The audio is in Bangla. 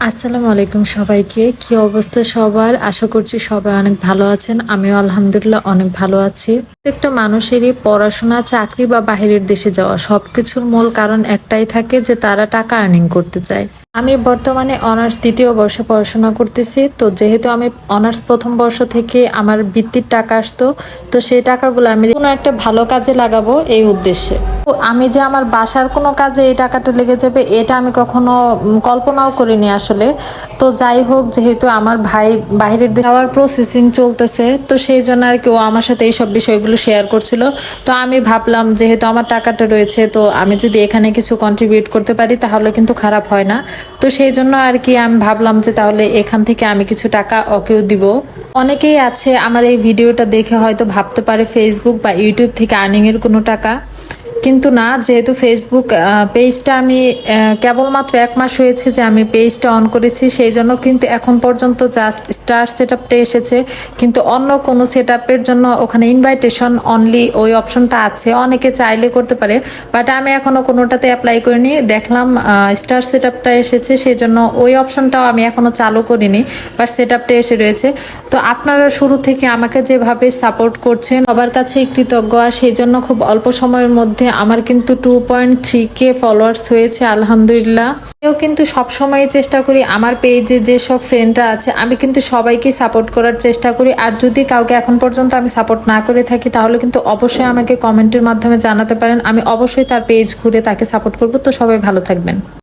আসসালামু আলাইকুম সবাইকে। কি অবস্থা সবার? আশা করছি সবাই অনেক ভালো আছেন। আমিও আলহামদুলিল্লাহ অনেক ভালো আছি। প্রত্যেকটা মানুষেরই পড়াশোনা, চাকরি বা বাহিরের দেশে যাওয়া সবকিছুর মূল কারণ একটাই থাকে যে তারা টাকা আর্নিং করতে চায়। আমি বর্তমানে অনার্স ২য় বর্ষে পড়াশোনা করতেছি। তো যেহেতু আমি অনার্স প্রথম বর্ষ থেকে আমার বৃত্তির টাকা আসতো, তো সেই টাকাগুলো আমি কোনো একটা ভালো কাজে লাগাবো এই উদ্দেশ্যে। তো আমি যে আমার বাসার কোনো কাজে এই টাকাটা লেগে যাবে এটা আমি কখনো কল্পনাও করিনি আসলে। তো যাই হোক, যেহেতু আমার ভাই বাইরের দেশে যাওয়ার প্রসেসিং চলতেছে, তো সেই জন্য আর কি ও আমার সাথে এইসব বিষয়গুলো শেয়ার করছিল। তো আমি ভাবলাম যেহেতু আমার টাকাটা রয়েছে, তো আমি যদি এখানে কিছু কন্ট্রিবিউট করতে পারি তাহলে কিন্তু খারাপ হয় না। তো সেই জন্য আর কি আমি ভাবলাম যে তাহলে এখান থেকে আমি কিছু টাকা ওকেও দিব। অনেকেই আছে আমার এই ভিডিওটা দেখে হয়তো ভাবতে পারে ফেসবুক বা ইউটিউব থেকে আর্নিং এর কোনো টাকা, কিন্তু না। যেহেতু ফেসবুক পেজটা আমি কেবলমাত্র 1 মাস হয়েছে যে আমি পেজটা অন করেছি, সেই জন্য কিন্তু এখন পর্যন্ত জাস্ট স্টার সেট আপটা এসেছে, কিন্তু অন্য কোনো সেট আপের জন্য ওখানে ইনভাইটেশন অনলি ওই অপশনটা আছে, অনেকে চাইলে করতে পারে, বাট আমি এখনো কোনোটাতে অ্যাপ্লাই করিনি। দেখলাম স্টার সেট আপটা এসেছে, সেই জন্য ওই অপশনটাও আমি এখনো চালু করিনি, বাট সেট আপটা এসে রয়েছে। তো আপনারা শুরু থেকে আমাকে যেভাবে সাপোর্ট করছেন সবার কাছেই কৃতজ্ঞ। আর সেই জন্য খুব অল্প সময়ের মধ্যে আমার কিন্তু 2.3K ফলোয়ার্স হয়েছে আলহামদুলিল্লাহ। কেউ কিন্তু সবসময় চেষ্টা করি আমার পেজে যেসব ফ্রেন্ডরা আছে আমি কিন্তু সবাইকে সাপোর্ট করার চেষ্টা করি। আর যদি কাউকে এখন পর্যন্ত আমি সাপোর্ট না করে থাকি তাহলে কিন্তু অবশ্যই আমাকে কমেন্টের মাধ্যমে জানাতে পারেন, আমি অবশ্যই তার পেজ ঘুরে তাকে সাপোর্ট করব। তো সবাই ভালো থাকবেন।